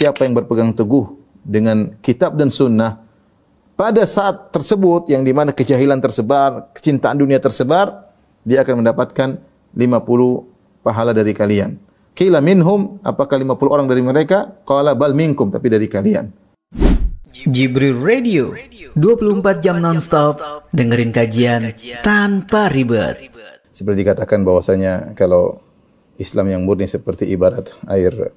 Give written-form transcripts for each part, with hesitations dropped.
siapa yang berpegang teguh dengan kitab dan sunnah pada saat tersebut yang di mana kejahilan tersebar, kecintaan dunia tersebar, dia akan mendapatkan 50 pahala dari kalian. Qila minhum, apakah 50 orang dari mereka? Qala bal minkum, tapi dari kalian. Jibril Radio, 24 jam nonstop, dengerin kajian tanpa ribet. Seperti dikatakan bahwasanya kalau Islam yang murni seperti ibarat air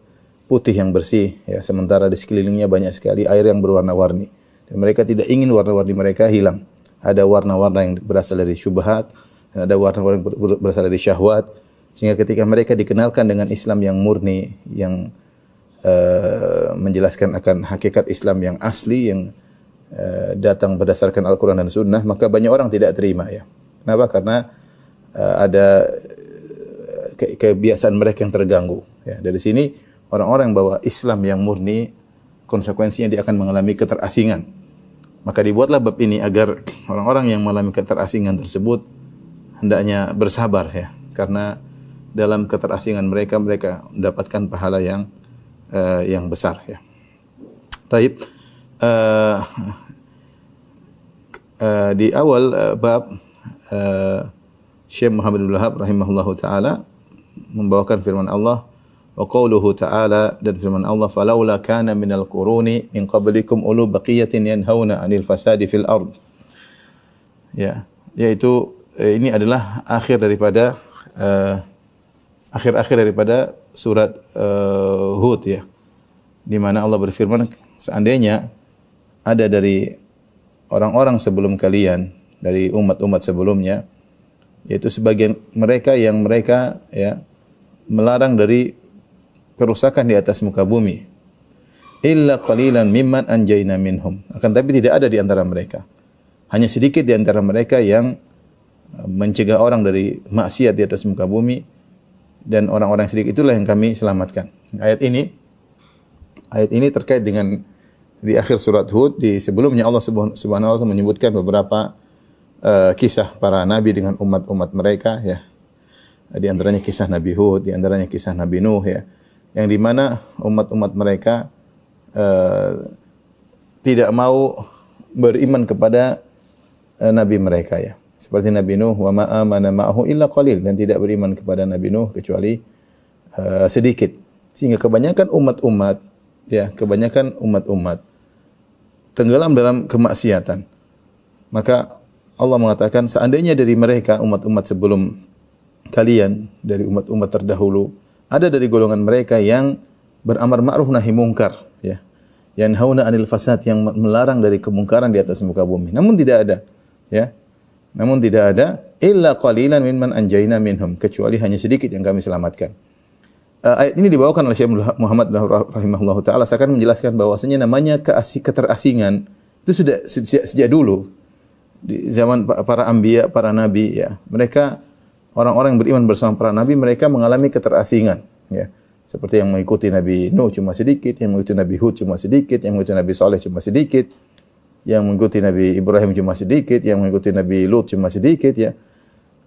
putih yang bersih, ya, sementara di sekelilingnya banyak sekali air yang berwarna-warni. Dan mereka tidak ingin warna-warni mereka hilang. Ada warna-warna yang berasal dari syubhat, dan ada warna-warna yang berasal dari syahwat. Sehingga ketika mereka dikenalkan dengan Islam yang murni, yang menjelaskan akan hakikat Islam yang asli, yang datang berdasarkan Al-Quran dan Sunnah, maka banyak orang tidak terima. Ya. Kenapa? Karena ada kebiasaan mereka yang terganggu. Ya. Dari sini orang-orang yang bawa Islam yang murni, konsekuensinya dia akan mengalami keterasingan. Maka dibuatlah bab ini agar orang-orang yang mengalami keterasingan tersebut hendaknya bersabar, ya, karena dalam keterasingan mereka mendapatkan pahala yang besar, ya. Taib, di awal bab Syekh Muhammad bin Wahab rahimahullahu taala membawakan firman Allah wa qauluhu ta'ala, dan firman Allah falaula kana minal quruni min qablikum ulu baqiyatin yanhauna 'anil fasadi fil ard. Ya, yaitu ini adalah akhir daripada akhir-akhir daripada surat Hud, ya. Di mana Allah berfirman, seandainya ada dari orang-orang sebelum kalian, dari umat-umat sebelumnya, yaitu sebagian mereka yang mereka, ya, melarang dari kerusakan di atas muka bumi. Illa qalilan mimman anjayna minhum. Akan tapi tidak ada di antara mereka. Hanya sedikit di antara mereka yang mencegah orang dari maksiat di atas muka bumi, dan orang-orang sedikit itulah yang kami selamatkan. Ayat ini terkait dengan di akhir surat Hud. Di sebelumnya Allah Subhanahu wa taala menyebutkan beberapa kisah para nabi dengan umat-umat mereka, ya. Di antaranya kisah Nabi Hud, di antaranya kisah Nabi Nuh, ya. Yang di mana umat-umat mereka tidak mau beriman kepada nabi mereka, ya. Seperti Nabi Nuh, wa ma amana ma'ahu illa qalil, dan tidak beriman kepada Nabi Nuh kecuali sedikit. Sehingga kebanyakan umat-umat tenggelam dalam kemaksiatan. Maka Allah mengatakan, seandainya dari mereka umat-umat sebelum kalian, dari umat-umat terdahulu, ada dari golongan mereka yang beramar ma'ruf nahi mungkar, ya. Yanhauna 'anil fasad, yang melarang dari kemungkaran di atas muka bumi. Namun tidak ada, ya. Namun tidak ada illa qalilan mimman anjayna minhum, kecuali hanya sedikit yang kami selamatkan. Ayat ini dibawakan oleh Syekh Muhammad rahimahullahu taala seakan menjelaskan bahwasanya namanya keterasingan itu sudah sejak dulu di zaman para anbiya, para nabi, ya. Mereka orang-orang yang beriman bersama para nabi, mereka mengalami keterasingan, ya. Seperti yang mengikuti Nabi Nuh cuma sedikit, yang mengikuti Nabi Hud cuma sedikit, yang mengikuti Nabi Saleh cuma sedikit, yang mengikuti Nabi Ibrahim cuma sedikit, yang mengikuti Nabi Lut cuma sedikit, ya.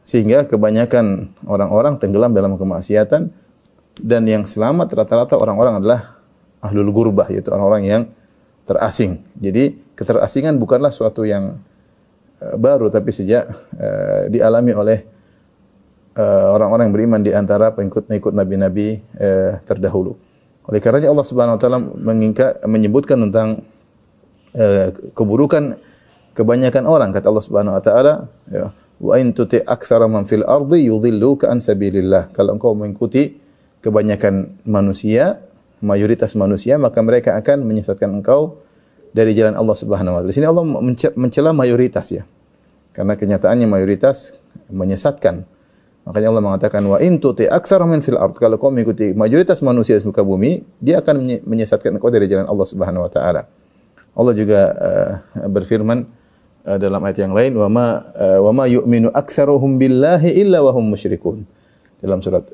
Sehingga kebanyakan orang-orang tenggelam dalam kemaksiatan, dan yang selamat rata-rata orang-orang adalah ahlul gurbah, yaitu orang-orang yang terasing. Jadi keterasingan bukanlah suatu yang baru, tapi sejak dialami oleh orang-orang yang beriman di antara pengikut nabi-nabi terdahulu. Oleh karenanya Allah Subhanahu wa taala menyebutkan tentang keburukan kebanyakan orang. Kata Allah Subhanahu wa taala, ya, wa in tuti aktsara man fil ardi yudhilluka an sabilillah. Kalau engkau mengikuti kebanyakan manusia, mayoritas manusia, maka mereka akan menyesatkan engkau dari jalan Allah Subhanahu wa taala. Di sini Allah mencela mayoritas, ya. Karena kenyataannya mayoritas menyesatkan. Makanya Allah mengatakan wa in tuti aktsara man fil ard. Kalau kau mengikuti mayoritas manusia di muka bumi, dia akan menyesatkan engkau dari jalan Allah Subhanahu wa taala. Allah juga berfirman dalam ayat yang lain, wa ma yu'minu aktsaruhum billahi illa wa hum musyrikun. Dalam surat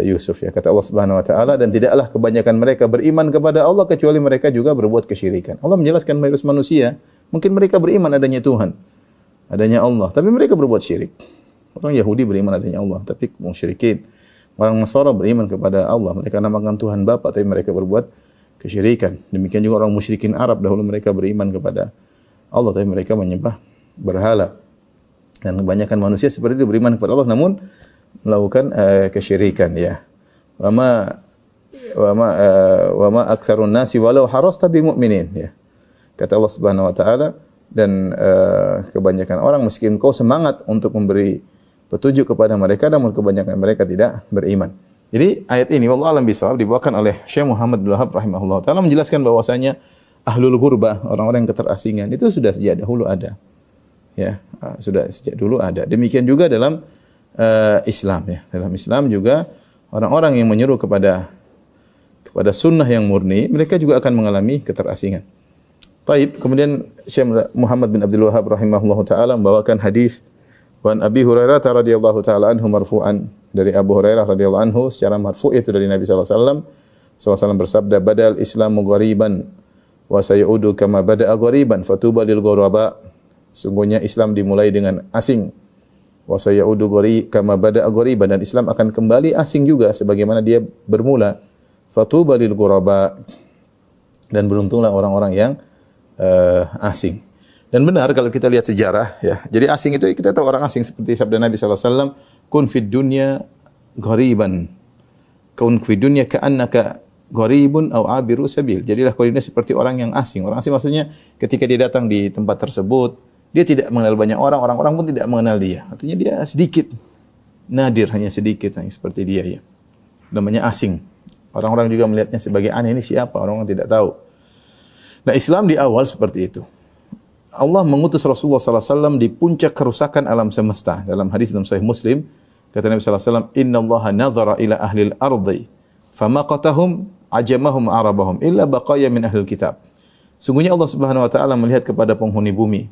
Yusuf, ya, kata Allah Subhanahu wa taala, dan tidaklah kebanyakan mereka beriman kepada Allah kecuali mereka juga berbuat kesyirikan. Allah menjelaskan mayoritas manusia, mungkin mereka beriman adanya Tuhan, adanya Allah, tapi mereka berbuat syirik. Orang Yahudi beriman adanya Allah, tapi musyrikin. Orang Nasara beriman kepada Allah, mereka namakan Tuhan Bapa, tapi mereka berbuat kesyirikan. Demikian juga orang musyrikin Arab dahulu mereka beriman kepada Allah tapi mereka menyembah berhala. Dan kebanyakan manusia seperti itu beriman kepada Allah namun melakukan kesyirikan ya. Wa ma aktsarun nasi walau harasta bimu'minin ya. Kata Allah Subhanahu wa taala dan kebanyakan orang meskipun kau semangat untuk memberi petunjuk kepada mereka namun kebanyakan mereka tidak beriman. Jadi ayat ini wallahu alam bisawab dibawakan oleh Syekh Muhammad bin Wahab rahimahullah taala menjelaskan bahwasanya ahlul ghurbah, orang-orang yang keterasingan itu sudah sejak dahulu ada. Ya, sudah sejak dulu ada. Demikian juga dalam Islam ya. Dalam Islam juga orang-orang yang menyeru kepada sunnah yang murni, mereka juga akan mengalami keterasingan. Taib, kemudian Syekh Muhammad bin Abdul Wahhab rahimahullahu taala membawakan hadis Wan Abi Hurairah radhiyallahu taala anhu marfu'an, dari Abu Hurairah radhiyallahu anhu secara marfu' itu dari Nabi sallallahu alaihi wasallam. Sallallahu alaihi wasallam bersabda, "Badal Islamu ghariban wa sayaudu kama bada'a ghariban fatuba lil ghuraba." Sungguhnya Islam dimulai dengan asing. Wa sayaudu kama bada'a ghariban, dan Islam akan kembali asing juga sebagaimana dia bermula. Fatuba lil ghuraba, dan beruntunglah orang-orang yang asing. Dan benar kalau kita lihat sejarah ya. Jadi asing itu kita tahu orang asing seperti sabda Nabi sallallahu alaihi wasallam, "Kun fid dunya ghariban. Kun fid dunya ka'annaka gharibun aw abiru sabil." Jadilah kau ini seperti orang yang asing. Orang asing maksudnya ketika dia datang di tempat tersebut, dia tidak mengenal banyak orang, orang-orang pun tidak mengenal dia. Artinya dia sedikit, nadir, hanya sedikit hanya seperti dia ya. Namanya asing. Orang-orang juga melihatnya sebagai aneh, ini siapa? Orang-orang tidak tahu. Nah, Islam di awal seperti itu. Allah mengutus Rasulullah sallallahu alaihi wasallam di puncak kerusakan alam semesta. Dalam hadis dalam Sahih Muslim, kata Nabi sallallahu alaihi wasallam, "Innallaha nadhara ila ahlil ardi, famaqatahum ajamahum arabahum illa baqaya min ahlil kitab." Sungguhnya Allah Subhanahu wa taala melihat kepada penghuni bumi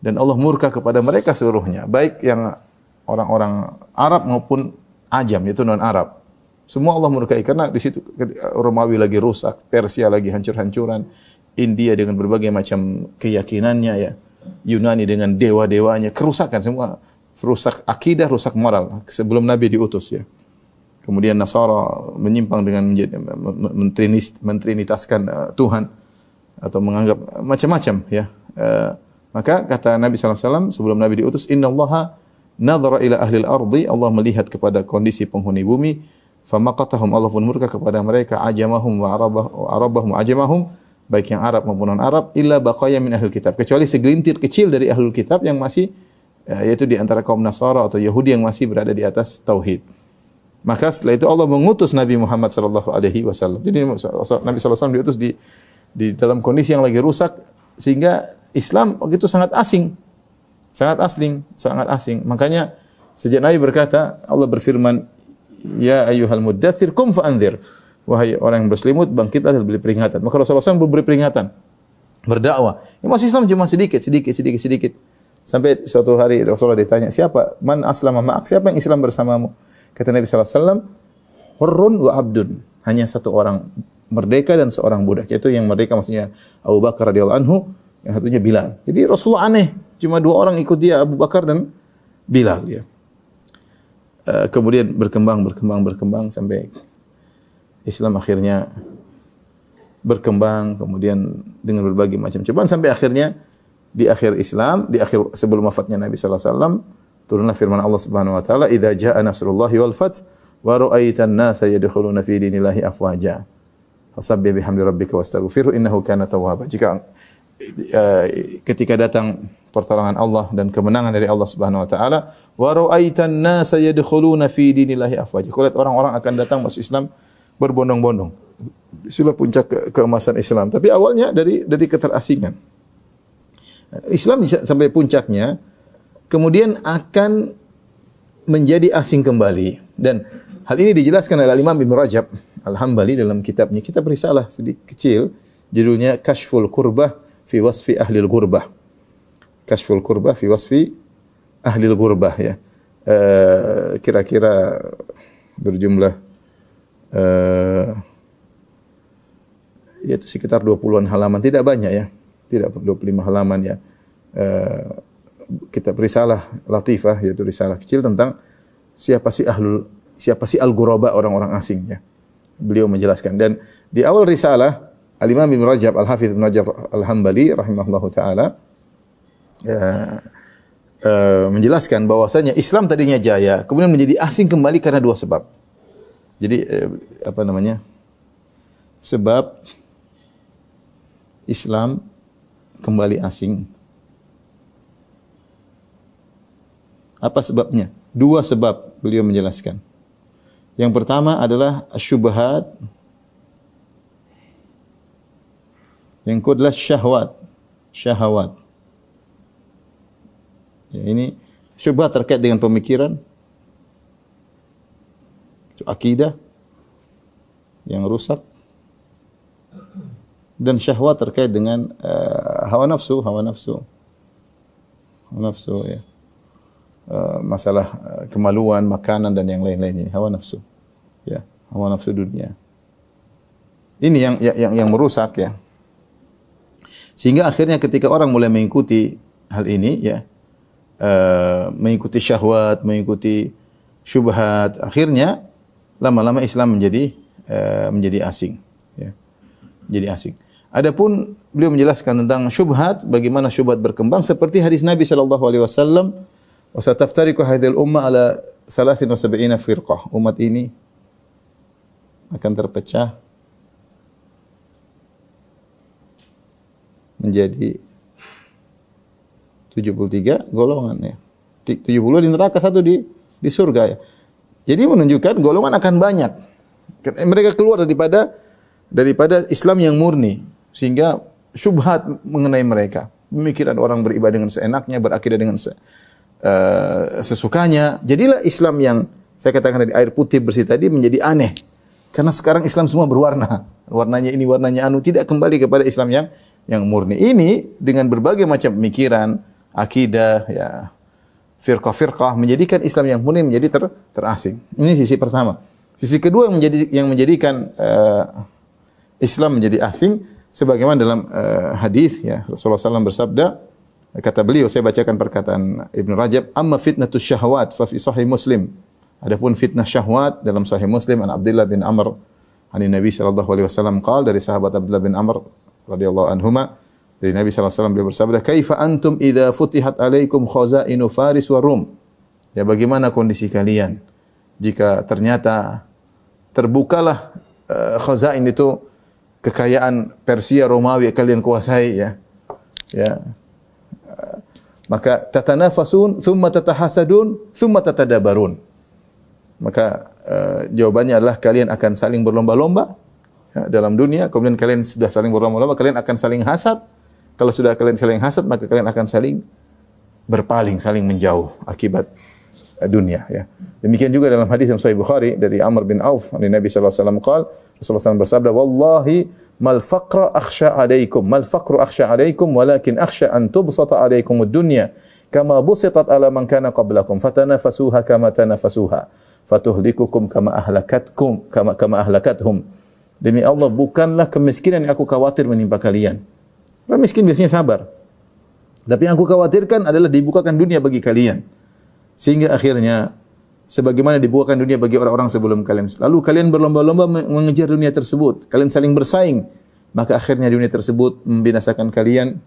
dan Allah murka kepada mereka seluruhnya, baik yang orang-orang Arab maupun ajam, yaitu non-Arab. Semua Allah murkai karena di situ Romawi lagi rusak, Persia lagi hancur-hancuran, India dengan berbagai macam keyakinannya ya, Yunani dengan dewa-dewanya, kerusakan semua, rusak akidah, rusak moral sebelum Nabi diutus ya. Kemudian Nasara menyimpang dengan mentrinitaskan Tuhan atau menganggap macam-macam ya. Maka kata Nabi sallallahu alaihi wasallam sebelum Nabi diutus, "Innallaha nadhara ila ahlil ardi." Allah melihat kepada kondisi penghuni bumi, famaqatahum, Allah pun murka kepada mereka, ajamahum wa arabahum ajamahum, baik yang Arab maupun non-Arab, illa baqaya min ahlul kitab, kecuali segelintir kecil dari ahlul kitab yang masih yaitu di antara kaum Nasara atau Yahudi yang masih berada di atas tauhid. Maka setelah itu Allah mengutus Nabi Muhammad sallallahu alaihi wasallam. Jadi Nabi sallallahu alaihi wasallam diutus di dalam kondisi yang lagi rusak sehingga Islam begitu sangat asing. Sangat asing. Makanya sejak Nabi berkata, Allah berfirman, "Ya ayyuhal muddatsir qum fa'anzir." Wahai orang yang berselimut, bangkitlah dan beri peringatan. Maka Rasulullah SAW beri peringatan, berdakwah. Ya, masuk Islam cuma sedikit. Sampai suatu hari Rasulullah ditanya, "Siapa? Man aslama ma'ak?" Siapa yang Islam bersamamu? Kata Nabi sallallahu alaihi wasallam, "Hurrun wa abdun." Hanya satu orang merdeka dan seorang budak. Yaitu yang merdeka maksudnya Abu Bakar radhiyallahu anhu, yang satunya Bilal. Jadi Rasulullah aneh, cuma dua orang ikut dia, Abu Bakar dan Bilal ya. Kemudian berkembang sampai Islam akhirnya berkembang, kemudian dengan berbagai macam cobaan sampai akhirnya di akhir Islam, di akhir sebelum wafatnya Nabi sallallahu alaihi wasallam, turunlah firman Allah Subhanahu wa taala, "Idza jaa nasrullahi wal fath wa ra'aitan nasa yadkhuluna fi dinillahi afwaja. Fasabbih bihamdi rabbika wastaghfirhu innahu kana tawwaba." Jika ketika datang pertolongan Allah dan kemenangan dari Allah Subhanahu wa taala, wa ra'aitan nasa yadkhuluna fi dinillahi afwaja. Kau lihat orang-orang akan datang masuk Islam berbondong-bondong. Itulah puncak keemasan Islam. Tapi awalnya dari keterasingan. Islam sampai puncaknya, kemudian akan menjadi asing kembali. Dan hal ini dijelaskan oleh Imam Ibn Rajab Al-Hambali dalam kitabnya. Kitab risalah sedikit kecil, judulnya Kashful Qurbah fi Wasfi Ahlil Gurbah. Kashful Qurbah fi Wasfi Ahlil Gurbah ya. Kira-kira berjumlah yaitu sekitar 20-an halaman, tidak banyak ya, tidak 25 halaman ya. Kitab risalah latifah, yaitu risalah kecil tentang siapa sih al-ghuraba, orang-orang asing ya. beliau menjelaskan. Dan di awal risalah Al-Imam Ibn Rajab, Al-Hafidh Ibn Rajab Al-Hambali rahimahullahu taala menjelaskan bahwasanya Islam tadinya jaya, kemudian menjadi asing kembali karena dua sebab. Jadi sebab Islam kembali asing. Apa sebabnya? Dua sebab beliau menjelaskan. Yang pertama adalah syubhat. Yang kedua adalah syahwat. Ya, ini syubhat terkait dengan pemikiran, itu akidah yang rusak, dan syahwat terkait dengan hawa nafsu ya. Masalah kemaluan, makanan dan yang lain-lainnya, hawa nafsu. Ya, hawa nafsu dunia. Ini yang merusak ya. Sehingga akhirnya ketika orang mulai mengikuti hal ini ya, mengikuti syahwat, mengikuti syubhat, akhirnya lama-lama Islam menjadi asing ya. Jadi asing. Adapun beliau menjelaskan tentang syubhat, bagaimana syubhat berkembang seperti hadis Nabi sallallahu alaihi wasallam, "Wa sataftariqu hadhil ummah ala 73 firqah." Umat ini akan terpecah menjadi 73 golongan ya. 70 di neraka, satu di surga ya. Jadi menunjukkan golongan akan banyak. Mereka keluar daripada Islam yang murni, sehingga syubhat mengenai mereka. Pemikiran orang beribadah dengan seenaknya, berakidah dengan sesukanya. Jadilah Islam yang saya katakan tadi air putih bersih tadi menjadi aneh. Karena sekarang Islam semua berwarna. Warnanya ini, warnanya anu, tidak kembali kepada Islam yang murni. Ini dengan berbagai macam pemikiran, akidah, ya, firqah-firqah menjadikan Islam yang murni menjadi terasing. Ini sisi pertama. Sisi kedua yang menjadikan Islam menjadi asing, sebagaimana dalam hadis ya, Rasulullah SAW bersabda, kata beliau, saya bacakan perkataan Ibn Rajab, "Amma fitnatus syahwat fa fi sahih Muslim." Adapun fitnah syahwat dalam sahih Muslim, an Abdullah bin Amr an Nabi sallallahu alaihi wasallam qala, dari sahabat Abdullah bin Amr radhiyallahu anhuma, dari Nabi sallallahu alaihi wasallam beliau bersabda, "Kaifa antum idza futihat alaikum khazainu Faris wa Rum?" Ya, bagaimana kondisi kalian jika ternyata terbukalah khazain itu, kekayaan Persia Romawi kalian kuasai ya. Ya. Maka tatanafasun, thumma tatahasadun, thumma tatadabarun. Maka jawabannya adalah kalian akan saling berlomba-lomba ya, dalam dunia. Kemudian kalian sudah saling berlomba-lomba, kalian akan saling hasad. Kalau sudah kalian saling hasad, maka kalian akan saling berpaling, saling menjauh akibat dunia. Ya. Demikian juga dalam hadis yang Sahih Bukhari dari Amr bin Auf, dari Nabi sallallahu alaihi wasallam qala, Rasulullah SAW bersabda, "Wallahi mal faqra akhsha alaikum, mal faqru akhsha alaikum, walakin akhsha an tubsata alaikum ad-dunya kama busitat ala man kana qablakum, fatanafasuha kama tanafasuha, fatuhlikukum kama ahlakathum." Demi Allah, bukanlah kemiskinan yang aku khawatir menimpa kalian. Orang miskin biasanya sabar. Tapi yang aku khawatirkan adalah dibukakan dunia bagi kalian. Sehingga akhirnya sebagaimana dibukakan dunia bagi orang-orang sebelum kalian, lalu kalian berlomba-lomba mengejar dunia tersebut, kalian saling bersaing, maka akhirnya dunia tersebut membinasakan kalian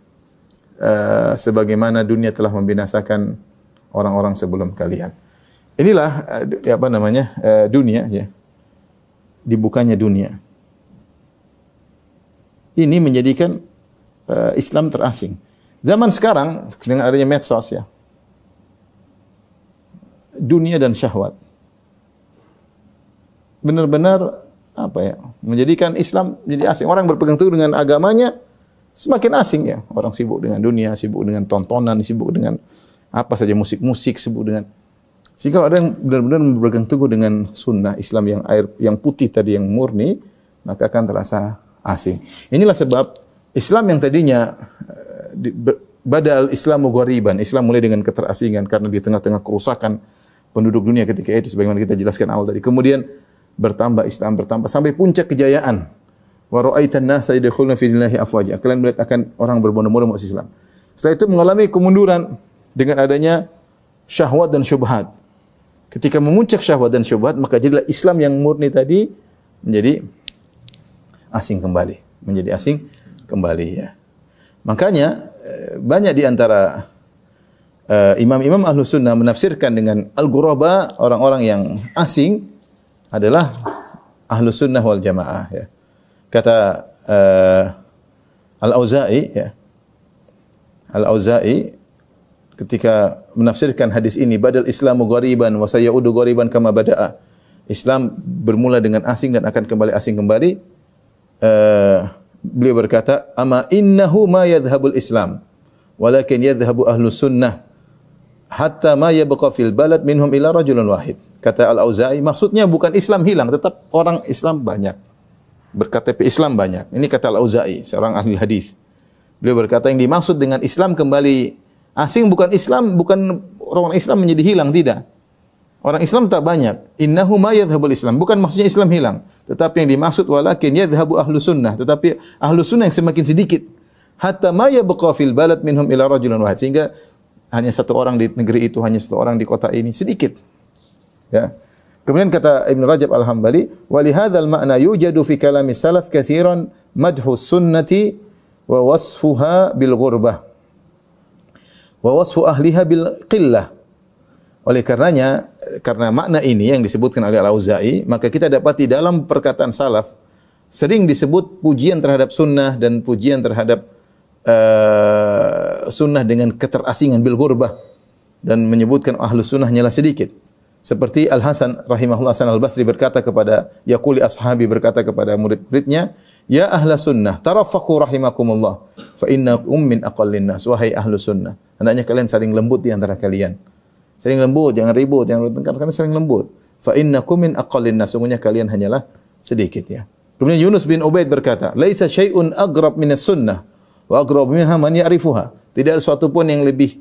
sebagaimana dunia telah membinasakan orang-orang sebelum kalian. Inilah dunia ya. Dibukanya dunia. Ini menjadikan Islam terasing. Zaman sekarang dengan adanya medsos ya, dunia dan syahwat benar-benar menjadikan Islam jadi asing. Orang berpegang teguh dengan agamanya semakin asing ya. Orang sibuk dengan dunia, sibuk dengan tontonan, sibuk dengan apa saja, musik-musik, sibuk dengan. Sehingga kalau ada yang benar-benar berpegang teguh dengan sunnah Islam yang putih tadi, yang murni, maka akan terasa asing. Inilah sebab Islam yang tadinya badal Islamu ghariban, Islam mulai dengan keterasingan karena di tengah-tengah kerusakan penduduk dunia ketika itu, sebagaimana kita jelaskan awal tadi. Kemudian bertambah sampai puncak kejayaan. Wa ra'aitan nasa yadkhuluna fi dinillahi afwaja. Kalian melihat akan orang berbondong-bondong masuk Islam. Setelah itu mengalami kemunduran dengan adanya syahwat dan syubhat. Ketika memuncak syahwat dan syubhat, maka jadilah Islam yang murni tadi menjadi asing kembali, ya. Makanya banyak di antara imam-imam Ahlus Sunnah menafsirkan dengan al-ghuraba, orang-orang yang asing adalah Ahlus Sunnah wal Jamaah, ya. Kata Al-Auza'i, ya. Al-Auza'i ketika menafsirkan hadis ini, badal Islamu ghariban wa sayaudu ghariban kama bada'a. Islam bermula dengan asing dan akan kembali asing kembali. Beliau berkata, "Ama innahu ma yadhhabul Islam, walakin yadhhabu Ahlus Sunnah hatta ma yabqa fil balad minhum ila rajulun wahid." Kata Al-Auza'i, maksudnya bukan Islam hilang, tetap orang Islam banyak. BerKTP Islam banyak. Ini kata Al-Auza'i, seorang ahli hadis. Beliau berkata yang dimaksud dengan Islam kembali asing bukan Islam, bukan orang Islam menjadi hilang, tidak. Orang Islam tak banyak. Innahu ma yadhhabul Islam, bukan maksudnya Islam hilang, tetapi yang dimaksud walakin yadhhabu Ahlus Sunnah, tetapi Ahlus Sunnah yang semakin sedikit. Hatta ma yabqa fil balad minhum ila rajulun wahid, sehingga hanya satu orang di negeri itu, hanya satu orang di kota ini, sedikit. Ya. Kemudian kata Ibn Rajab Al-Hambali, wa li hadzal ma'na yujadu fi kalami salaf katsiran madhu sunnati wa wasfuha bil ghurbah wa wasfu ahliha bil qillah. Oleh karenanya, karena makna ini yang disebutkan oleh Al-Auza'i, maka kita dapati dalam perkataan salaf sering disebut pujian terhadap sunnah dan pujian terhadap sunnah dengan keterasingan bil ghurbah, dan menyebutkan Ahlus Sunnah hanyalah sedikit. Seperti Al-Hasan rahimahullah, Hasan Al-Basri berkata kepada yaquli ashabi, berkata kepada murid-muridnya, "Ya Ahlus Sunnah, tarafaqu rahimakumullah, fa innakum min aqallin nas." Wahai Ahlus Sunnah, hendaknya kalian saling lembut di antara kalian. Saling lembut, jangan ribut, jangan bertengkar, karena saling lembut. Fa innakum min aqallin nas, sungguhnya kalian hanyalah sedikit, ya. Kemudian Yunus bin Ubaid berkata, "Laisa syai'un aghrab minas sunnah wa aghrab minha man ya'rifuha." Tidak ada sesuatu pun yang lebih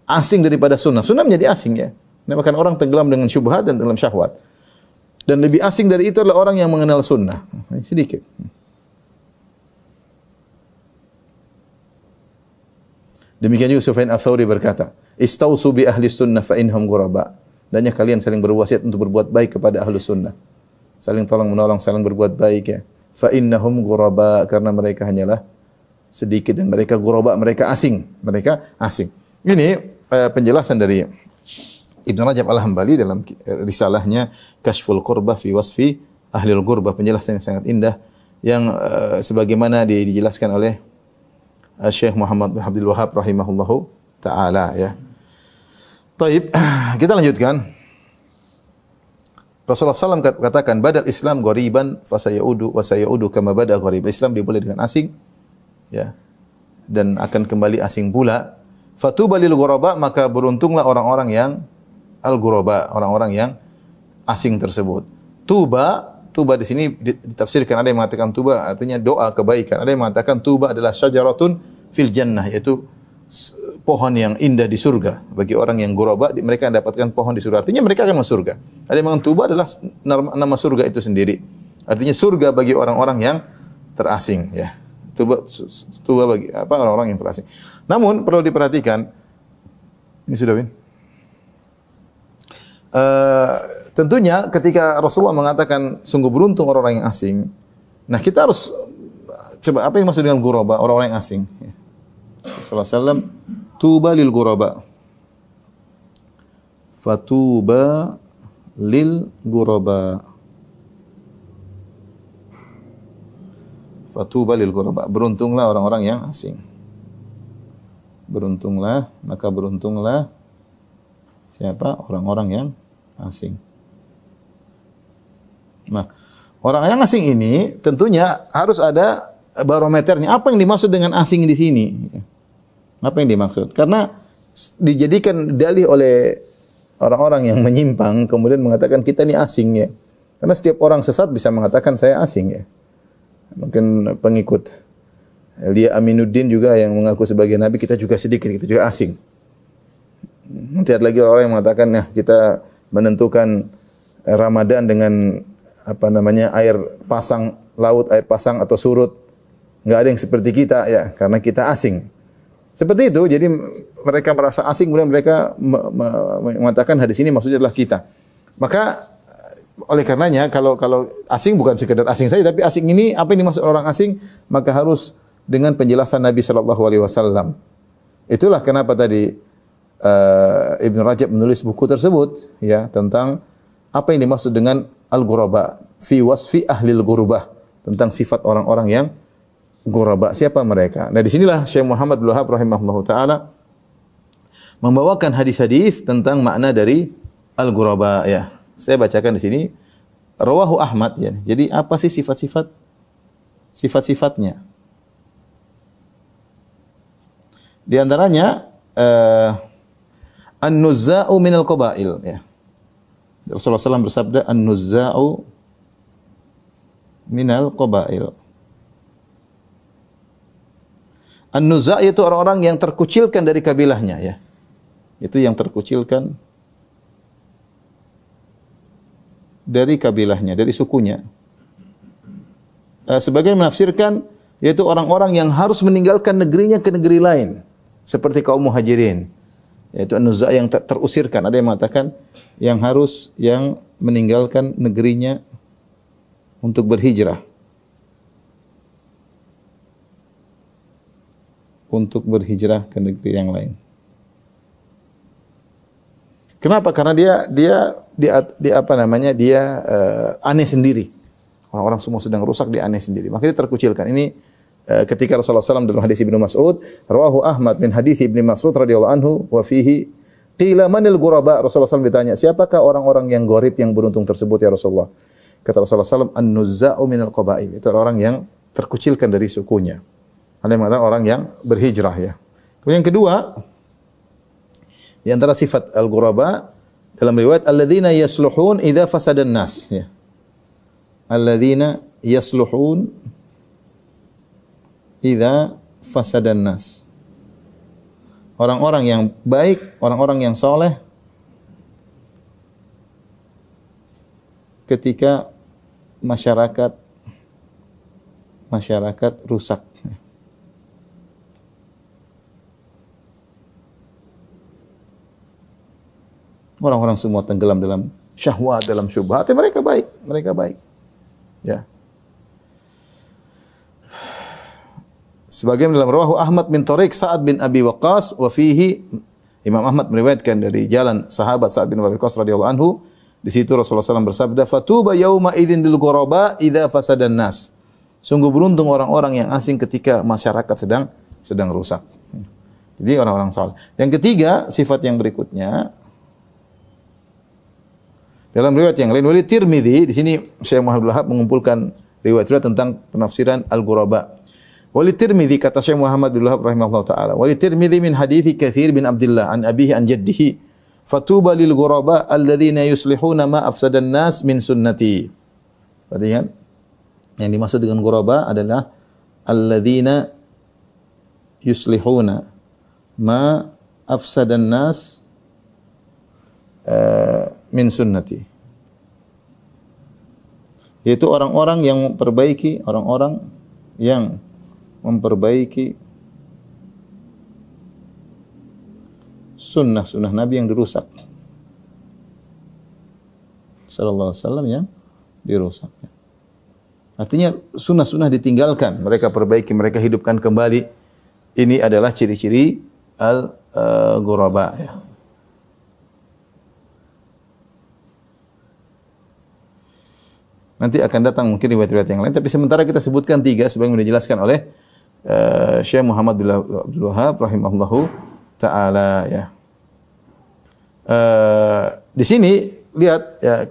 asing daripada sunnah. Sunnah menjadi asing, ya. Bahkan orang tenggelam dengan syubhat dan dalam syahwat. Dan lebih asing dari itu adalah orang yang mengenal sunnah. Sedikit. Demikian juga Sufyan Ats-Tsauri berkata, "Istausu bi ahli sunnah fa innahum ghuraba." Hendaknya kalian saling berwasiat untuk berbuat baik kepada ahli sunnah. Saling tolong menolong, saling berbuat baik, ya. Fa innahum ghuraba, karena mereka hanyalah sedikit dan mereka ghuraba, mereka asing. Mereka asing. Ini penjelasan dari Ibn Rajab Al-Hambali dalam risalahnya Kashful Qurbah fi Wasfi Ahlil Ghurbah, penjelasan yang sangat indah yang sebagaimana dijelaskan oleh Syekh Muhammad bin Abdul Wahhab rahimahullahu taala, ya. Baik, kita lanjutkan. Rasulullah SAW katakan, "Badal Islam ghariban fa sayaudu wa sayaudu kama bada gharib." Islam dimulai dengan asing, ya, dan akan kembali asing pula. Fatuba lil ghuraba, maka beruntunglah orang-orang yang al-ghuraba, orang-orang yang asing tersebut. Tuba di sini ditafsirkan, ada yang mengatakan tuba artinya doa kebaikan, ada yang mengatakan tuba adalah syajaratun fil jannah, yaitu pohon yang indah di surga. Bagi orang yang ghuraba, mereka mendapatkan pohon di surga, artinya mereka akan masuk surga. Ada yang mengatakan tuba adalah nama surga itu sendiri, artinya surga bagi orang-orang yang terasing, ya. Tuba bagi orang-orang yang terasing. Namun perlu diperhatikan, ini sudah Win. Tentunya ketika Rasulullah mengatakan sungguh beruntung orang-orang yang asing, nah kita harus coba apa yang maksud dengan ghuraba, orang-orang yang asing. Rasulullah SAW, tuba lil ghuraba, fatuba lil ghuraba, fatuba lil ghuraba, beruntunglah orang-orang yang asing. Beruntunglah, maka beruntunglah siapa? Orang-orang yang asing. Nah, orang yang asing ini tentunya harus ada barometernya. Apa yang dimaksud dengan asing di sini? Apa yang dimaksud? Karena dijadikan dalih oleh orang-orang yang menyimpang, kemudian mengatakan kita ini asing, ya. Karena setiap orang sesat bisa mengatakan saya asing, ya. Mungkin pengikut Elia Aminuddin juga yang mengaku sebagai nabi, kita juga sedikit, kita juga asing. Nanti ada lagi orang yang mengatakan, nah kita menentukan Ramadan dengan air pasang laut, air pasang atau surut. Enggak ada yang seperti kita, ya, karena kita asing. Seperti itu, jadi mereka merasa asing, kemudian mereka mengatakan hadis ini maksudnya adalah kita. Maka oleh karenanya kalau asing bukan sekedar asing saja, tapi asing ini apa yang dimaksud orang asing, maka harus dengan penjelasan Nabi Shallallahu Alaihi Wasallam. Itulah kenapa tadi Ibn Rajab menulis buku tersebut ya tentang apa yang dimaksud dengan al-ghuraba fi wasfi ahlil ghurabah, tentang sifat orang-orang yang ghuraba, siapa mereka. Nah, disinilah Syekh Muhammad bin Wahab rahimahullahu taala membawakan hadis-hadis tentang makna dari al-ghuraba ya. Saya bacakan di sini rawahu Ahmad ya. Jadi apa sih sifat-sifatnya? Di antaranya an-nuzza'u minal qabail ya. Rasulullah SAW bersabda an-nuzza'u minal qabail. An-nuzza' itu orang-orang yang terkucilkan dari kabilahnya ya. Itu yang terkucilkan dari kabilahnya, dari sukunya. Sebagian menafsirkan yaitu orang-orang yang harus meninggalkan negerinya ke negeri lain, seperti kaum Muhajirin. Yaitu an-nuzza' yang terusirkan. Ada yang mengatakan yang meninggalkan negerinya untuk berhijrah. Untuk berhijrah ke negeri yang lain. Kenapa? Karena dia aneh sendiri. Orang-orang semua sedang rusak, dia aneh sendiri. Maka dia terkucilkan. Ini ketika Rasulullah SAW dalam hadis Ibnu Mas'ud, rawahu Ahmad min hadis Ibnu Mas'ud radhiyallahu anhu wa fihi qila manil ghuraba. Rasulullah SAW ditanya, siapakah orang-orang yang gharib yang beruntung tersebut ya Rasulullah? Kata Rasulullah SAW, an-nuzza'u minal qabail. Itu orang yang terkucilkan dari sukunya. Ada yang mengatakan orang yang berhijrah ya. Kemudian yang kedua, di antara sifat al-ghuraba dalam riwayat alladzina yasluhun idza fasadan nas ya. Alladzina yasluhun idza fasadan nas. Orang-orang yang baik, orang-orang yang soleh ketika masyarakat rusak. Orang-orang semua tenggelam dalam syahwat, dalam syubhat, mereka baik. Ya. Sebagian dalam rawahu Ahmad bin Tariq Sa'ad bin Abi Waqqas wa fihi Imam Ahmad meriwayatkan dari jalan sahabat Sa'ad bin Abi Waqqas radhiyallahu anhu, di situ Rasulullah SAW bersabda, "Fatuba yauma idzin lil ghuraba idza fasadan nas." Sungguh beruntung orang-orang yang asing ketika masyarakat sedang rusak. Jadi orang-orang saleh. Yang ketiga, sifat yang berikutnya dalam riwayat yang lain, Wali Tirmidzi, di sini Syekh Muhammad bin Wahab mengumpulkan riwayat-riwayat tentang penafsiran al-ghuraba. Wali Tirmidzi, kata Syekh Muhammad bin Wahab rahimahullah taala, Wali Tirmidzi min hadithi Katsir bin Abdullah an abihi an jaddihi, fatuba lil ghuraba alladzina yuslihuna ma afsadan nas min sunnati. Perhatikan, yang dimaksud dengan ghuraba adalah alladzina yuslihuna ma afsadan nas min sunnati, yaitu orang-orang yang memperbaiki sunnah Nabi yang dirusak, sallallahu alaihi wasallam yang dirusak. Artinya sunnah ditinggalkan, mereka perbaiki, mereka hidupkan kembali. Ini adalah ciri-ciri al-ghuraba ya. Nanti akan datang mungkin riwayat-riwayat yang lain, tapi sementara kita sebutkan tiga sebagaimana dijelaskan oleh Syekh Muhammad bin Abdul Wahhab rahimahullahu taala ya. Di sini lihat ya,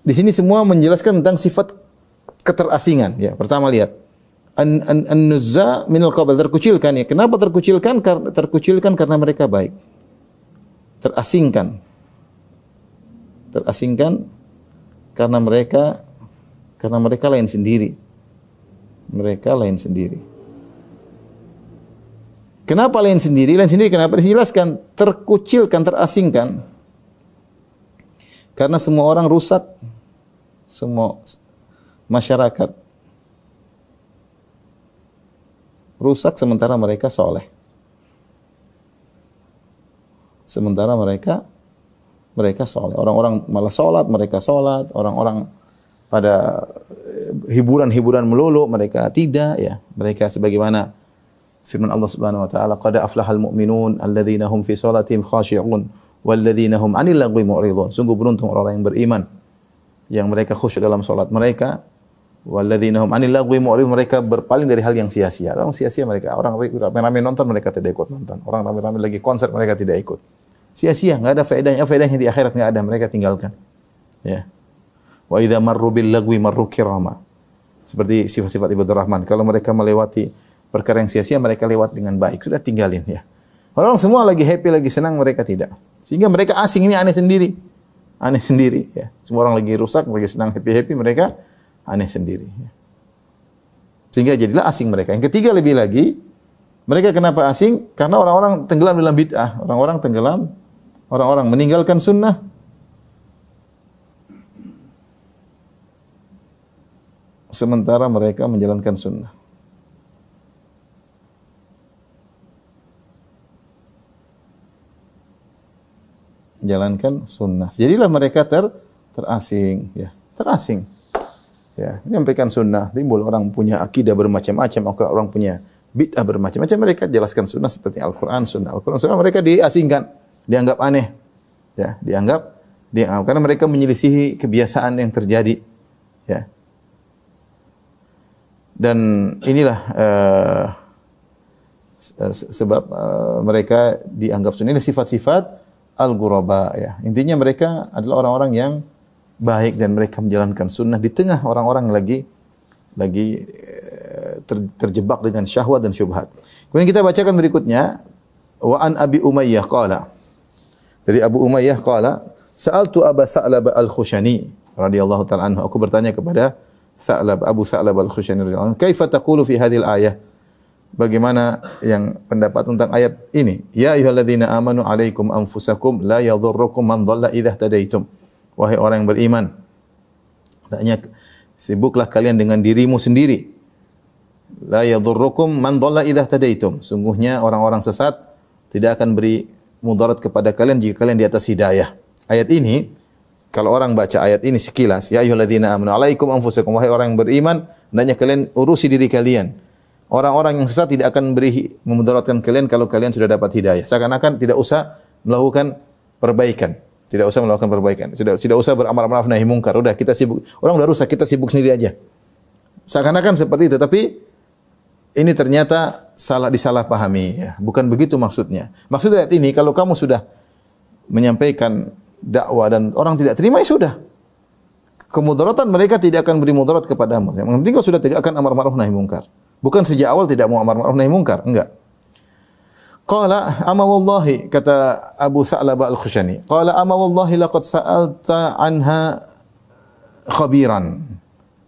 di sini semua menjelaskan tentang sifat keterasingan ya. Pertama lihat an-nuzza minal qabail, terkucilkan ya. Kenapa terkucilkan? Terkucilkan karena mereka baik. Terasingkan karena mereka lain sendiri. Mereka lain sendiri. Kenapa lain sendiri? Lain sendiri kenapa? Dijelaskan terkucilkan, terasingkan. Karena semua orang rusak, semua masyarakat rusak sementara mereka soleh. Sementara mereka mereka soleh. Orang-orang malah sholat, mereka sholat. Orang-orang pada hiburan-hiburan melulu, mereka tidak. Ya, mereka sebagaimana firman Allah Subhanahu Wa Taala, "Qad aflahal mu'minun, alladzina hum fi sholatihim khashi'un, walladzina hum 'anil lagwi mu'ridun." Sungguh beruntung orang-orang yang beriman, yang mereka khusyuk dalam sholat mereka. Walladzina hum 'anil lagwi mu'ridun, mereka berpaling dari hal yang sia-sia. Orang sia-sia mereka. Orang ramai-ramai nonton, mereka tidak ikut nonton. Orang ramai-ramai lagi konser, mereka tidak ikut. Sia-sia, enggak ada faedahnya. Faedahnya di akhirat enggak ada, mereka tinggalkan. Ya. Wa idza marru bil lagwi marru kirama. Seperti sifat-sifat ibadur rahman. Kalau mereka melewati perkara yang sia-sia, mereka lewat dengan baik. Sudah tinggalin ya. Orang semua lagi happy, lagi senang, mereka tidak. Sehingga mereka asing, ini aneh sendiri. Aneh sendiri ya. Semua orang lagi rusak, lagi senang, happy-happy, mereka aneh sendiri. Sehingga jadilah asing mereka. Yang ketiga lebih lagi, mereka kenapa asing? Karena orang-orang tenggelam dalam bid'ah. Orang-orang tenggelam, orang-orang meninggalkan sunnah. Sementara mereka menjalankan sunnah. Jalankan sunnah. Jadilah mereka terasing. Ya, terasing. Ya, menyampaikan sunnah, timbul orang punya akidah bermacam-macam, orang punya bid'ah bermacam-macam, mereka jelaskan sunnah seperti Al-Quran, sunnah. Al-Quran, sunnah, mereka diasingkan, dianggap aneh. Ya, dianggap karena mereka menyelisihi kebiasaan yang terjadi. Ya. Dan inilah sebab mereka dianggap sunnah. Ini sifat-sifat al-ghuraba ya. Intinya mereka adalah orang-orang yang baik dan mereka menjalankan sunnah di tengah orang-orang yang lagi terjebak dengan syahwat dan syubhat. Kemudian kita bacakan berikutnya, wa an Abi Umayyah qala. Dari Abu Umayyah qala, sa'altu Aba Tha'lab al-Khushani radhiyallahu ta'ala anhu. Aku bertanya kepada Abu Tha'lab al-Khushani radhiyallahu anhu, "Kaifa taqulu fi hadhil ayah?" Bagaimana yang pendapat tentang ayat ini? Ya ayyuhalladzina amanu 'alaikum anfusakum la yadhurrukum man dhalla idza tadaitum. Wahai orang yang beriman, hendaknya sibuklah kalian dengan dirimu sendiri. La yadhurrukum man dhalla idza tadaitum. Sungguhnya orang-orang sesat tidak akan beri mudarat kepada kalian jika kalian di atas hidayah. Ayat ini, kalau orang baca ayat ini sekilas, ya ayyuhalladzina amanu 'alaikum anfusakum, wahai orang yang beriman, hendaknya kalian urusi diri kalian. Orang-orang yang sesat tidak akan memudaratkan kalian kalau kalian sudah dapat hidayah. Seakan-akan tidak usah melakukan perbaikan. Tidak usah melakukan perbaikan. Tidak usah beramar ma'ruf nahi mungkar. Udah kita sibuk. Orang udah rusak, kita sibuk sendiri aja. Seakan-akan seperti itu, tapi ini ternyata disalahpahami ya. Bukan begitu maksudnya. Maksud ayat ini, kalau kamu sudah menyampaikan dakwah dan orang tidak terima, ya sudah. Kemudaratan mereka tidak akan beri mudarat kepadamu. Yang penting kau sudah tegakkan amar ma'ruf nahi mungkar. Bukan sejak awal tidak mau amar ma'ruf nahi mungkar, enggak. Qala ama wallahi, kata Abu Tha'lab al-Khushani, qala ama wallahi laqad sa'alta anha khabiran.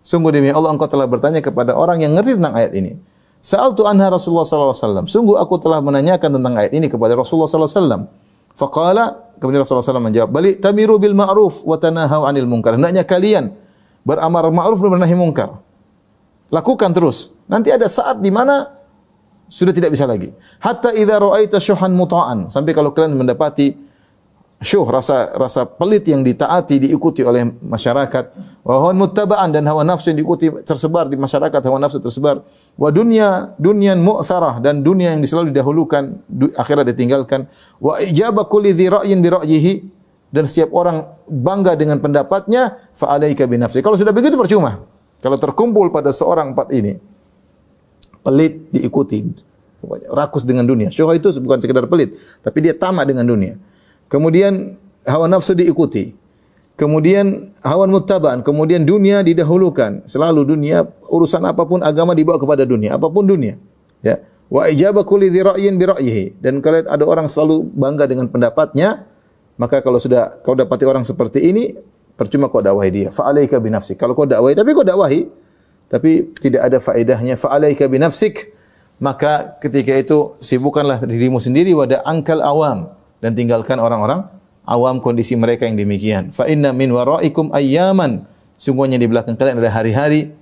Sungguh demi Allah engkau telah bertanya kepada orang yang ngerti tentang ayat ini. Sa'altu anha Rasulullah sallallahu alaihi wasallam. Sungguh aku telah menanyakan tentang ayat ini kepada Rasulullah sallallahu alaihi wasallam. Faqala, kemudian Rasulullah sallallahu alaihi wasallam menjawab, "Bali tamiru bil ma'ruf wa tanahau 'anil munkar." Hendaknya kalian beramar ma'ruf dan bernahi munkar. Lakukan terus. Nanti ada saat di mana sudah tidak bisa lagi. Hatta idza ra'aita syuhan muta'an, sampai kalau kalian mendapati syuh, rasa pelit yang ditaati, diikuti oleh masyarakat, wa hawan muttaba'an, dan hawa nafsu yang diikuti tersebar di masyarakat, hawa nafsu tersebar, wa dunyan mu'tsarah, dan dunia yang selalu didahulukan, akhirat ditinggalkan, wa ijaba kulli dzi ra'yin bi ra'yihi, dan setiap orang bangga dengan pendapatnya, fa alaika bi nafsi. Kalau sudah begitu percuma. Kalau terkumpul pada seorang empat ini, pelit diikuti, rakus dengan dunia. Syuh itu bukan sekedar pelit, tapi dia tamak dengan dunia. Kemudian hawa nafsu diikuti. Kemudian hawa muttaba'an, kemudian dunia didahulukan. Selalu dunia, urusan apapun agama dibawa kepada dunia, apapun dunia. Ya. Wa ijaba kulli dzi ra'yin bi ra'yihi. Dan kalau ada orang selalu bangga dengan pendapatnya, maka kalau sudah kau dapati orang seperti ini, percuma kau dakwahi dia. Fa alaika bi nafsik. Kalau kau dakwahi, tapi kau dakwahi, tapi tidak ada faedahnya. Fa alaika bi nafsik. Maka ketika itu sibukkanlah dirimu sendiri, wada angkal awam, dan tinggalkan orang-orang awam kondisi mereka yang demikian. Fa inna min waraikum ayyaman. Sungguhnya di belakang kalian ada hari-hari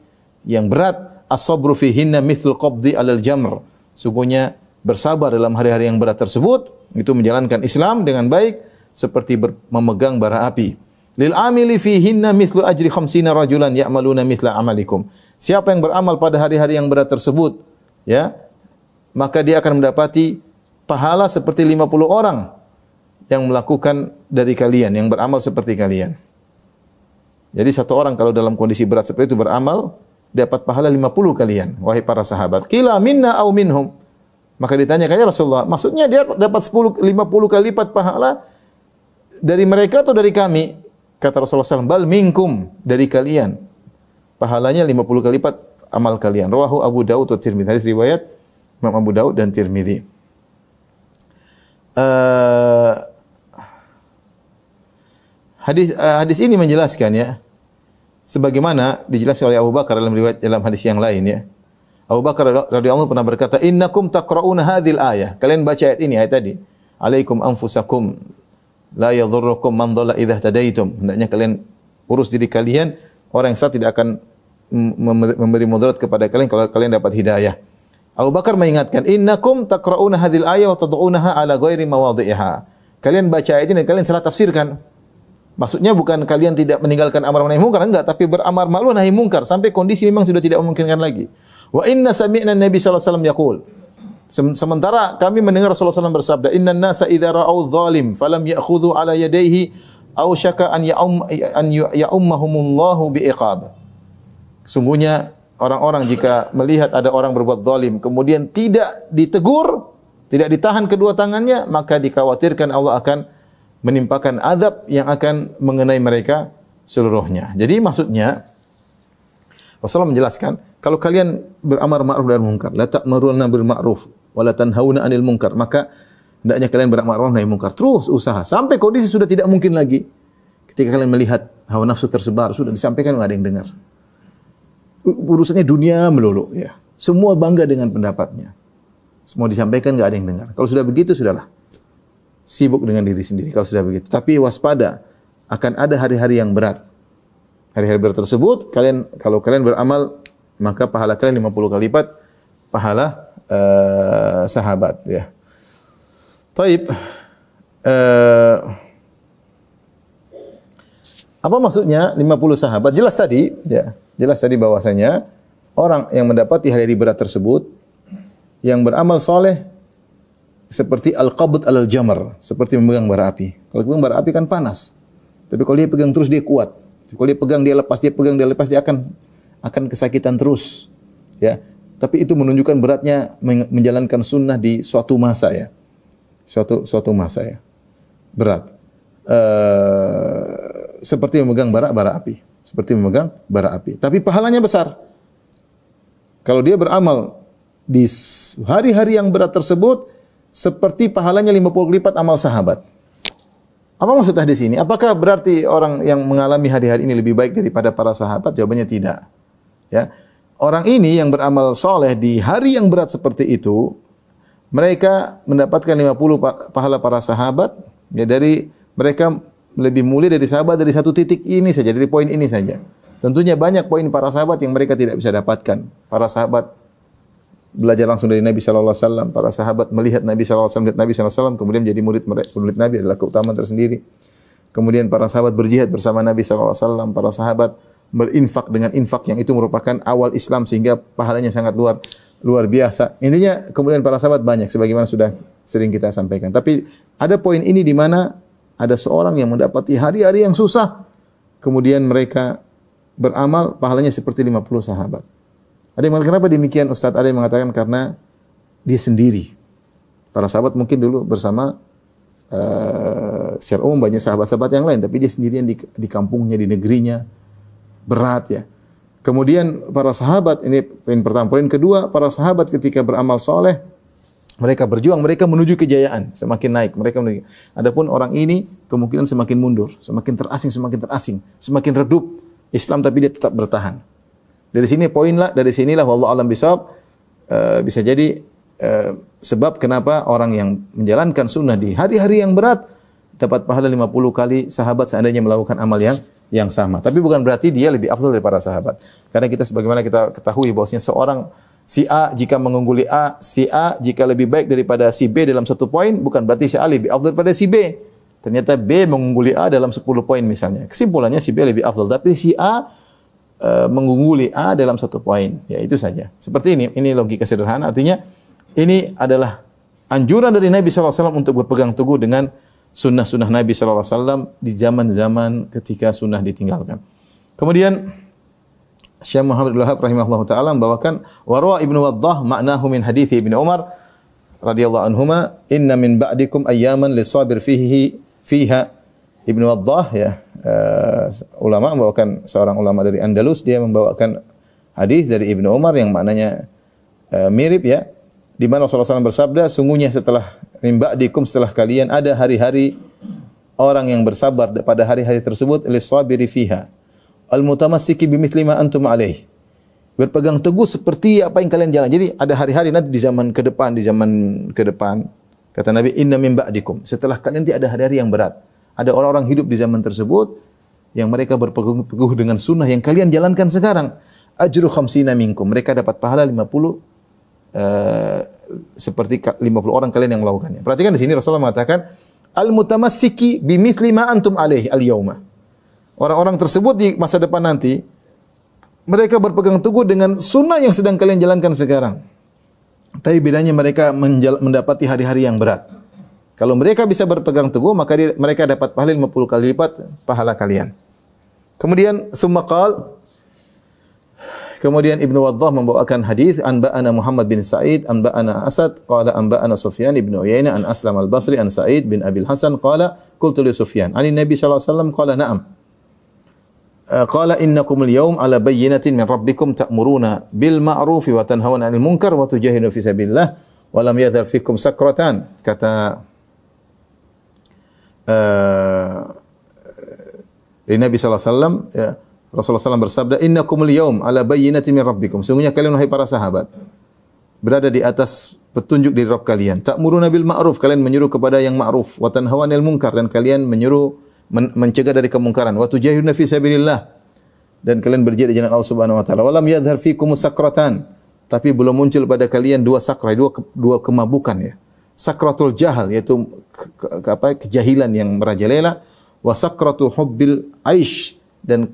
yang berat. As-sabru fihinna mithlu qabdi alal jamr. Sungguhnya bersabar dalam hari-hari yang berat tersebut, itu menjalankan Islam dengan baik, seperti memegang bara api. Lil amili fihinna mithlu ajri khamsina rajulan ya'maluna mithla amalikum. Siapa yang beramal pada hari-hari yang berat tersebut, ya, maka dia akan mendapati pahala seperti 50 orang yang melakukan dari kalian, yang beramal seperti kalian. Jadi satu orang kalau dalam kondisi berat seperti itu beramal, dapat pahala 50 kalian, wahai para sahabat. Qila minna au minhum. Maka ditanya, ya Rasulullah, maksudnya dia dapat 50 kali lipat pahala dari mereka atau dari kami? Kata Rasulullah SAW, bal minkum, dari kalian. Pahalanya 50 kali lipat amal kalian. Rawahu Abu Daud wa Tirmidzi. Hadis riwayat Imam Abu Daud dan Tirmidzi. Hadis ini menjelaskan, ya, sebagaimana dijelaskan oleh Abu Bakar dalam hadis yang lain, ya. Abu Bakar radhiyallahu anhu pernah berkata, "Innakum taqra'una hadhil ayah." Kalian baca ayat ini, ayat tadi. "Alaikum anfusakum la yadhurrukum man dhalla idza tadaitum." Hendaknya kalian urus diri kalian, orang yang salah tidak akan memberi mudarat kepada kalian kalau kalian dapat hidayah. Abu Bakar mengingatkan, "Innakum taqra'una hadhil ayah wa tad'unaha ala ghairi mawadhi'iha." Kalian baca ayat ini dan kalian salah tafsirkan. Maksudnya bukan kalian tidak meninggalkan amar nahi mungkar, enggak, tapi beramar ma'ruf nahi mungkar sampai kondisi memang sudah tidak memungkinkan lagi. Wa inna sami'na Nabi sallallahu alaihi wasallam yaqul. Sementara kami mendengar Rasulullah SAW bersabda, "Innan nasa idza ra'au dhalim falam ya'khudhu ala yadayhi aw syaka an ya'ummahumullahu bi'iqab." Sungguhnya orang-orang jika melihat ada orang berbuat zalim kemudian tidak ditegur, tidak ditahan kedua tangannya, maka dikhawatirkan Allah akan menimpakan azab yang akan mengenai mereka seluruhnya. Jadi maksudnya Rasulullah menjelaskan, kalau kalian beramar ma'ruf dan munkar, la ta'muruna bil ma'ruf wa la tanhauna 'anil munkar, maka hendaknya kalian beramar ma'ruf nahi munkar. Terus usaha sampai kondisi sudah tidak mungkin lagi. Ketika kalian melihat hawa nafsu tersebar, sudah disampaikan enggak ada yang dengar. Urusannya dunia melulu, ya. Semua bangga dengan pendapatnya. Semua disampaikan enggak ada yang dengar. Kalau sudah begitu sudahlah. Sibuk dengan diri sendiri kalau sudah begitu. Tapi waspada, akan ada hari-hari yang berat. Hari-hari berat tersebut, kalau kalian beramal, maka pahala kalian 50 kali lipat pahala sahabat, ya. Taib. Apa maksudnya 50 sahabat? Jelas tadi, ya. Jelas tadi bahwasanya orang yang mendapati hari-hari berat tersebut yang beramal soleh seperti al-qabd al-jamr, seperti memegang bara api. Kalau pegang bara api kan panas. Tapi kalau dia pegang terus dia kuat. Kalau dia pegang dia lepas, dia pegang dia lepas, dia akan kesakitan terus. Ya. Tapi itu menunjukkan beratnya menjalankan sunnah di suatu masa, ya. Suatu masa, ya. Berat. Seperti memegang bara api. Seperti memegang bara api. Tapi pahalanya besar. Kalau dia beramal di hari-hari yang berat tersebut, seperti pahalanya 50 lipat amal sahabat. Apa maksud hadis ini? Apakah berarti orang yang mengalami hari-hari ini lebih baik daripada para sahabat? Jawabannya tidak. Ya. Orang ini yang beramal soleh di hari yang berat seperti itu, mereka mendapatkan 50 pahala para sahabat, ya, dari mereka lebih mulia dari sahabat dari satu titik ini saja, dari poin ini saja. Tentunya banyak poin para sahabat yang mereka tidak bisa dapatkan. Para sahabat belajar langsung dari Nabi sallallahu alaihi wasallam, para sahabat melihat Nabi sallallahu alaihi wasallam, kemudian menjadi murid Nabi adalah keutamaan tersendiri. Kemudian para sahabat berjihad bersama Nabi sallallahu alaihi wasallam, para sahabat berinfak dengan infak yang itu merupakan awal Islam sehingga pahalanya sangat luar biasa. Intinya kemudian para sahabat banyak sebagaimana sudah sering kita sampaikan. Tapi ada poin ini di mana ada seorang yang mendapati hari-hari yang susah, kemudian mereka beramal pahalanya seperti 50 sahabat. Ada yang mengatakan kenapa demikian Ustaz? Ada yang mengatakan karena dia sendiri. Para sahabat mungkin dulu bersama secara umum banyak sahabat-sahabat yang lain, tapi dia sendirian di kampungnya, di negerinya, berat, ya. Kemudian para sahabat, ini poin pertama. Poin kedua, para sahabat ketika beramal soleh, mereka berjuang, mereka menuju kejayaan, semakin naik, mereka menuju. Adapun orang ini kemungkinan semakin mundur, semakin terasing, semakin redup Islam, tapi dia tetap bertahan. Dari sinilah wallahu alam bisawab, bisa jadi sebab kenapa orang yang menjalankan sunnah di hari-hari yang berat dapat pahala 50 kali sahabat seandainya melakukan amal yang sama. Tapi bukan berarti dia lebih afdal dari para sahabat. Karena kita sebagaimana kita ketahui bahwasanya seorang si A jika mengungguli si A jika lebih baik daripada si B dalam satu poin, bukan berarti si A lebih afdal daripada si B. Ternyata B mengungguli A dalam 10 poin misalnya. Kesimpulannya si B lebih afdal, tapi si A mengungguli A dalam 1 poin. Ya itu saja. Seperti ini logika sederhana. Artinya ini adalah anjuran dari Nabi SAW untuk berpegang teguh dengan sunnah-sunnah Nabi SAW di zaman-zaman ketika sunnah ditinggalkan. Kemudian Syekh Muhammad bin Wahab rahimahullah ta'ala membawakan warwa Ibnu Waddah maknahu min hadits Ibnu Umar radhiyallahu anhuma inna min ba'dikum ayyaman lisabir fiha. Ibnu Waddah ya ulama membawakan seorang ulama dari Andalus, dia membawakan hadis dari Ibnu Umar yang maknanya mirip ya, di mana Rasulullah SAW bersabda, sungguhnya setelah min ba'dikum, setelah kalian ada hari-hari orang yang bersabar pada hari-hari tersebut, lisabiri fiha al-mutamassiki bimithli ma antum alaih, berpegang teguh seperti apa yang kalian jalan. Jadi ada hari-hari nanti di zaman ke depan kata Nabi, inna min ba'dikum, setelah kalian nanti ada hari-hari yang berat. Ada orang-orang hidup di zaman tersebut yang mereka berpegang teguh dengan sunnah yang kalian jalankan sekarang. Ajru khamsina minkum, mereka dapat pahala 50 seperti 50 orang kalian yang melakukannya. Perhatikan di sini Rasulullah mengatakan al-mutamassiki bimithli ma antum alaihi al-yauma. Orang-orang tersebut di masa depan nanti mereka berpegang teguh dengan sunnah yang sedang kalian jalankan sekarang. Tapi bedanya mereka mendapati hari-hari yang berat. Kalau mereka bisa berpegang teguh, maka mereka dapat pahala 50 kali lipat pahala kalian. Kemudian kemudian Ibnu Waddah membawakan hadis anba'ana Muhammad bin Sa'id anba'ana Asad qala anba'ana Sufyan ibn Uyainah an Aslam al-Basri an Sa'id bin Abil Hasan qala qultu li Sufyan ani Nabi sallallahu alaihi wasallam qala na'am. Qala innakum al-yawm ala bayyinatin min rabbikum ta'muruna bil ma'ruf wa tanhauna 'anil munkar wa tujahiduna fi sabilillah wa lam yadhar fikum sakratan. Kata Nabi sallallahu alaihi wasallam ya, Rasulullah SAW bersabda, innakumul yaum ala bayyinatin min rabbikum. Sungguhnya kalian wahai para sahabat berada di atas petunjuk dari Rabb kalian. Ta'muruna bil ma'ruf, kalian menyuruh kepada yang ma'ruf, wa tanhauna 'anil munkar, dan kalian mencegah dari kemungkaran, wa tujahiduna fi sabilillah, dan kalian berjihad di jalan Allah Subhanahu wa taala. Wa lam yadhhar fikum sakratan, tapi belum muncul pada kalian dua sakra, dua kemabukan ya. Sakratul jahal, yaitu kejahilan yang merajalela, wa sakratu hubbil aish, dan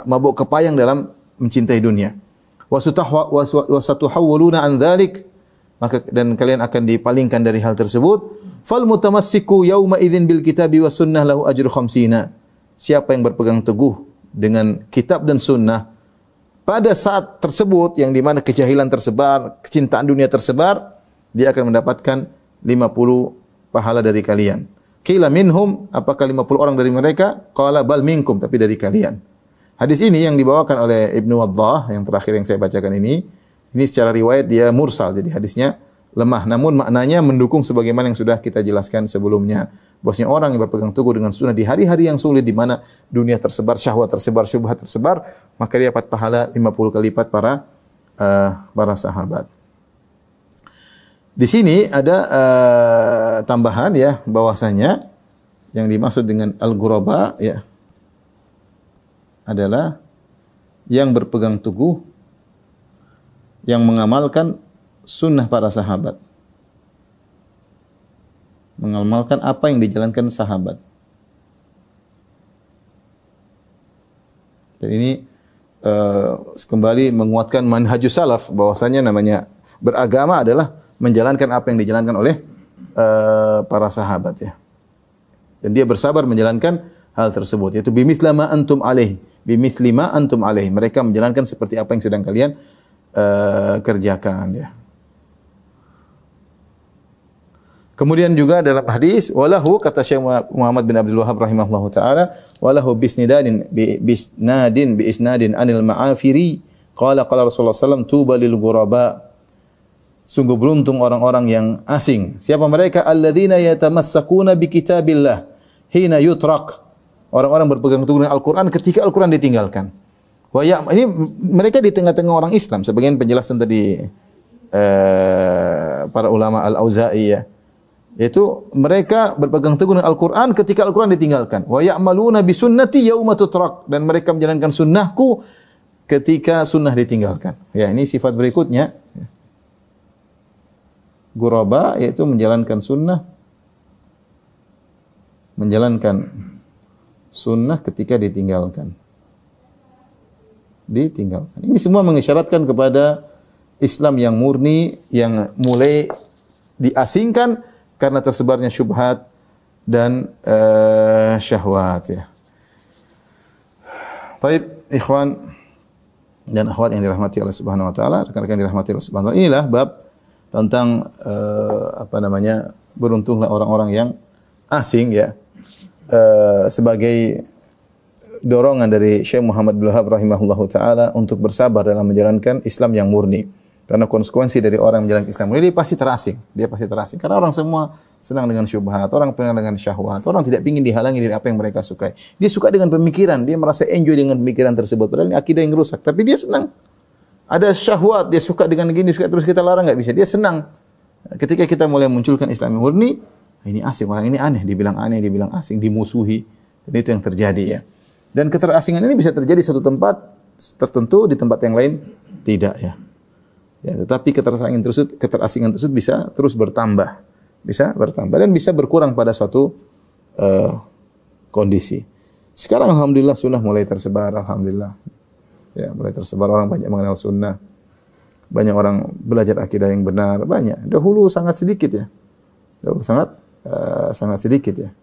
mabuk kepayang dalam mencintai dunia. Wa satuhawwaluna an dzalik, maka dan kalian akan dipalingkan dari hal tersebut. Fal mutamassiku yauma idzin bil kitabi was sunnah lahu ajru khamsina. Siapa yang berpegang teguh dengan kitab dan sunnah pada saat tersebut yang di mana kejahilan tersebar, kecintaan dunia tersebar, dia akan mendapatkan 50 pahala dari kalian. Qila minhum, apakah 50 orang dari mereka? Qala bal minkum, tapi dari kalian. Hadis ini yang dibawakan oleh Ibnu Waddah, yang terakhir yang saya bacakan ini secara riwayat dia mursal, jadi hadisnya lemah. Namun maknanya mendukung sebagaimana yang sudah kita jelaskan sebelumnya. Bahwasanya orang yang berpegang teguh dengan sunnah di hari-hari yang sulit, di mana dunia tersebar, syahwat tersebar, syubhat tersebar, maka dia dapat pahala 50 kali lipat para sahabat. Di sini ada tambahan ya, bahwasanya yang dimaksud dengan al-ghuraba ya adalah yang berpegang teguh, yang mengamalkan sunnah para sahabat, mengamalkan apa yang dijalankan sahabat. Dan ini kembali menguatkan manhajus salaf, bahwasanya namanya beragama adalah menjalankan apa yang dijalankan oleh para sahabat ya. Dan dia bersabar menjalankan hal tersebut, yaitu bimithla ma antum alaih, bimithli ma antum alaih. Mereka menjalankan seperti apa yang sedang kalian kerjakan ya. Kemudian juga dalam hadis walahu, kata Syekh Muhammad bin Abdul Wahhab rahimahullahu taala, walahu bisnadin bi isnadin anil ma'afiri qala Rasulullah sallallahu alaihi wasallam tuba lil ghuraba. Sungguh beruntung orang-orang yang asing. Siapa mereka? Alladzina yatamassakuna bi kitabillah hina yutrak. Orang-orang berpegang teguh dengan Al-Qur'an ketika Al-Qur'an ditinggalkan. Ini mereka di tengah-tengah orang Islam. Sebagian penjelasan tadi para ulama Al-Auza'i ya, yaitu mereka berpegang teguh dengan Al-Qur'an ketika Al-Qur'an ditinggalkan. Wa ya'maluna bi sunnati yauma tutrak, dan mereka menjalankan sunnahku ketika sunnah ditinggalkan. Ya, ini sifat berikutnya. Ghuraba yaitu menjalankan sunnah menjalankan sunnah ketika ditinggalkan. Ini semua mengisyaratkan kepada Islam yang murni, yang mulai diasingkan karena tersebarnya syubhat dan syahwat ya. Taib, ikhwan dan akhwat yang dirahmati Allah Subhanahu wa taala, rekan-rekan yang dirahmati Allah Subhanahu wa taala. Inilah bab tentang beruntunglah orang-orang yang asing ya. Sebagai dorongan dari Syekh Muhammad bin Wahab rahimahullahu taala untuk bersabar dalam menjalankan Islam yang murni. Karena konsekuensi dari orang menjalankan Islam murni dia pasti terasing. Karena orang semua senang dengan syubhat, orang senang dengan syahwat, orang tidak ingin dihalangi dari apa yang mereka sukai. Dia suka dengan pemikiran, dia merasa enjoy dengan pemikiran tersebut. Padahal ini akidah yang rusak, tapi dia senang. Ada syahwat, dia suka dengan gini, suka terus kita larang enggak bisa. Dia senang. Ketika kita mulai munculkan Islam yang murni, ini asing, orang ini aneh, dibilang asing, dimusuhi. Dan itu yang terjadi ya. Dan keterasingan ini bisa terjadi satu tempat tertentu, di tempat yang lain tidak ya. Ya, tetapi keterasingan tersebut bisa terus bertambah, dan bisa berkurang pada suatu kondisi. Sekarang alhamdulillah sunnah mulai tersebar, alhamdulillah. Ya, mulai tersebar, orang banyak mengenal sunnah. Banyak orang belajar akidah yang benar, banyak. Dahulu sangat sedikit ya. Sangat sedikit ya.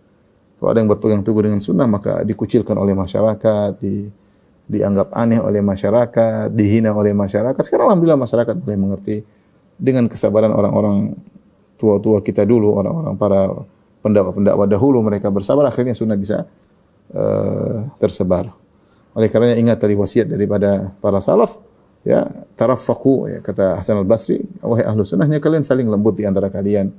Kalau ada yang berpegang teguh dengan sunnah, maka dikucilkan oleh masyarakat, dianggap aneh oleh masyarakat, dihina oleh masyarakat. Sekarang alhamdulillah masyarakat mulai mengerti dengan kesabaran orang-orang tua-tua kita dulu, orang-orang para pendakwa-pendakwa dahulu, mereka bersabar, akhirnya sunnah bisa tersebar. Oleh karenanya ingat tadi wasiat daripada para salaf, ya, taraffaqu, ya, kata Hasan al-Basri, wahai ahlu sunnahnya kalian saling lembut di antara kalian.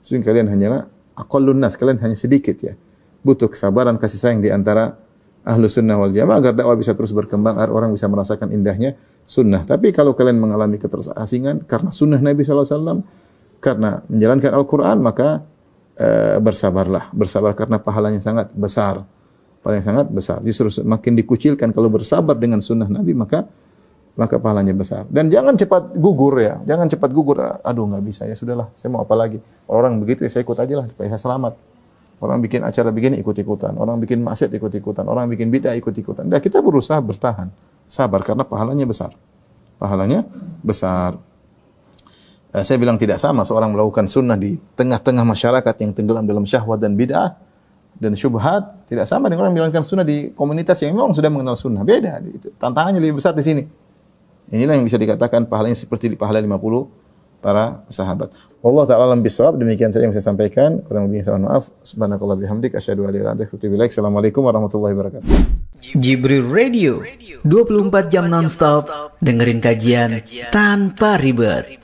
Sehingga kalian hanyalah aqallun nas, kalian hanya sedikit ya. Butuh kesabaran, kasih sayang di antara ahlu sunnah wal jamaah agar dakwah bisa terus berkembang, agar orang bisa merasakan indahnya sunnah. Tapi kalau kalian mengalami keterasingan karena sunnah Nabi SAW, karena menjalankan Al-Quran, maka bersabarlah. Bersabar karena pahalanya sangat besar. Pahalanya sangat besar. Justru makin dikucilkan kalau bersabar dengan sunnah Nabi, maka pahalanya besar. Dan jangan cepat gugur ya. Jangan cepat gugur. Aduh nggak bisa ya, sudahlah. Saya mau apa lagi? Orang begitu ya saya ikut aja lah supaya saya selamat. Orang bikin acara begini ikut-ikutan, orang bikin maksiat ikut-ikutan, orang bikin bid'ah ikut-ikutan. Nah, kita berusaha bertahan, sabar karena pahalanya besar. Pahalanya besar. Saya bilang tidak sama seorang melakukan sunnah di tengah-tengah masyarakat yang tenggelam dalam syahwat dan bid'ah dan syubhat, tidak sama dengan orang menjalankan sunnah di komunitas yang memang sudah mengenal sunnah. Beda. Tantangannya lebih besar di sini. Inilah yang bisa dikatakan pahalanya seperti di pahala 50 para sahabat. Wallahu ta'ala alam bisawab. Demikian saja yang saya sampaikan. Kurang lebihnya saya mohon maaf. Subhanakallah bihamdik. Asyhadu an la ilaha illa anta astaghfiruka wa atubu ilaik. Assalamualaikum warahmatullahi wabarakatuh. Jibril Radio 24 jam nonstop dengerin kajian tanpa ribet.